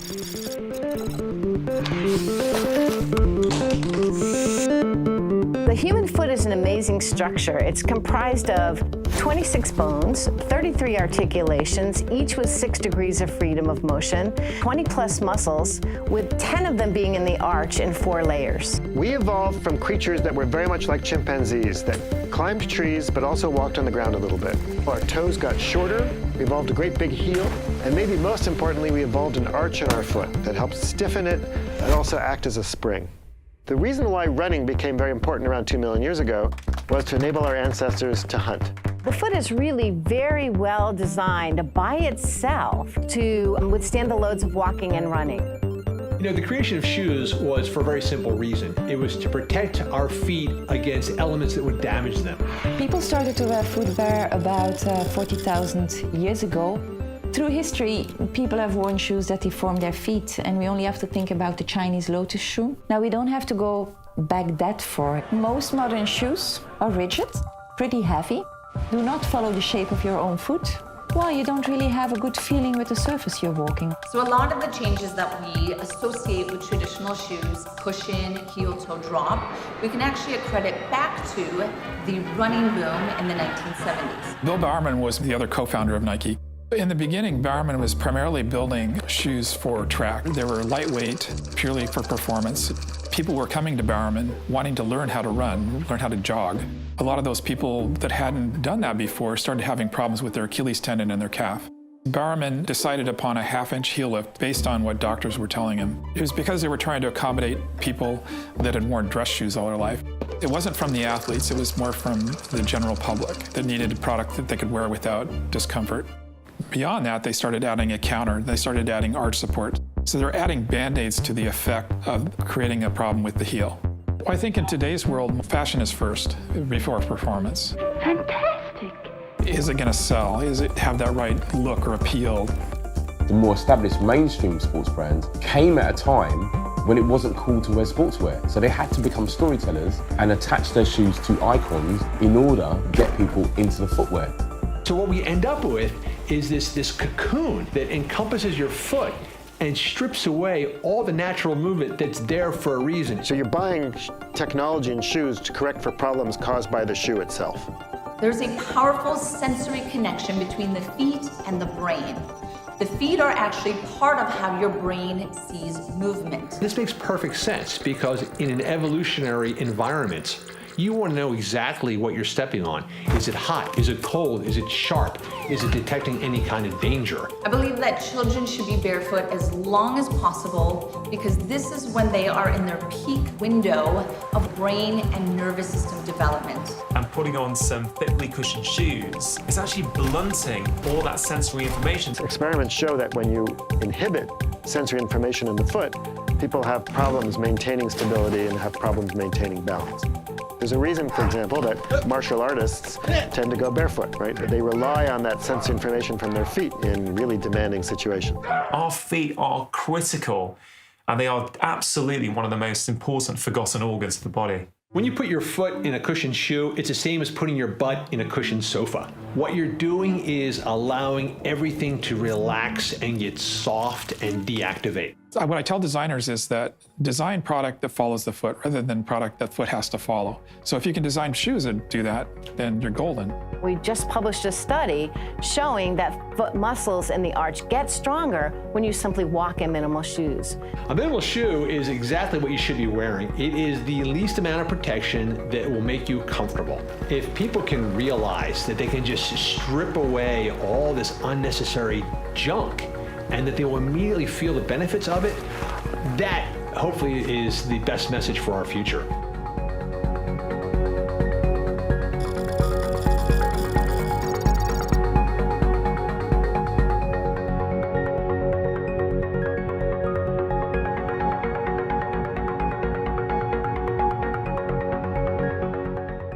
The human foot is an amazing structure. It's comprised of 26 bones, 33 articulations, each with 6 degrees of freedom of motion, 20 plus muscles, with 10 of them being in the arch in 4 layers. We evolved from creatures that were very much like chimpanzees, that climbed trees but also walked on the ground a little bit. Our toes got shorter, we evolved a great big heel, and maybe most importantly, we evolved an arch in our foot that helps stiffen it and also act as a spring. The reason why running became very important around 2 million years ago was to enable our ancestors to hunt. The foot is really very well designed by itself to withstand the loads of walking and running. You know, the creation of shoes was for a very simple reason. It was to protect our feet against elements that would damage them. People started to wear footwear about 40,000 years ago. Through history, people have worn shoes that deform their feet, and we only have to think about the Chinese lotus shoe. Now, we don't have to go back that far. Most modern shoes are rigid, pretty heavy, do not follow the shape of your own foot. Well, you don't really have a good feeling with the surface you're walking. So a lot of the changes that we associate with traditional shoes, push in, heel toe drop, we can actually accredit back to the running boom in the 1970s. Bill Bowerman was the other co-founder of Nike. In the beginning, Bowerman was primarily building shoes for track. They were lightweight, purely for performance. People were coming to Bowerman wanting to learn how to run, learn how to jog. A lot of those people that hadn't done that before started having problems with their Achilles tendon and their calf. Bowerman decided upon a half-inch heel lift based on what doctors were telling him. It was because they were trying to accommodate people that had worn dress shoes all their life. It wasn't from the athletes, it was more from the general public that needed a product that they could wear without discomfort. Beyond that, they started adding a counter. They started adding arch support. So they're adding Band-Aids to the effect of creating a problem with the heel. I think in today's world, fashion is first before performance. Fantastic. Is it going to sell? Is it have that right look or appeal? The more established mainstream sports brands came at a time when it wasn't cool to wear sportswear. So they had to become storytellers and attach their shoes to icons in order to get people into the footwear. So what we end up with is this cocoon that encompasses your foot and strips away all the natural movement that's there for a reason. So you're buying technology in shoes to correct for problems caused by the shoe itself. There's a powerful sensory connection between the feet and the brain. The feet are actually part of how your brain sees movement. This makes perfect sense because in an evolutionary environment, you want to know exactly what you're stepping on. Is it hot? Is it cold? Is it sharp? Is it detecting any kind of danger? I believe that children should be barefoot as long as possible because this is when they are in their peak window of brain and nervous system development. And putting on some thickly cushioned shoes is actually blunting all that sensory information. Experiments show that when you inhibit sensory information in the foot, people have problems maintaining stability and have problems maintaining balance. There's a reason, for example, that martial artists tend to go barefoot, right? They rely on that sensory information from their feet in really demanding situations. Our feet are critical, and they are absolutely one of the most important forgotten organs of the body. When you put your foot in a cushioned shoe, it's the same as putting your butt in a cushioned sofa. What you're doing is allowing everything to relax and get soft and deactivate. What I tell designers is that design product that follows the foot rather than product that foot has to follow. So if you can design shoes that do that, then you're golden. We just published a study showing that foot muscles in the arch get stronger when you simply walk in minimal shoes. A minimal shoe is exactly what you should be wearing. It is the least amount of protection that will make you comfortable. If people can realize that they can just strip away all this unnecessary junk and that they will immediately feel the benefits of it, that hopefully is the best message for our future.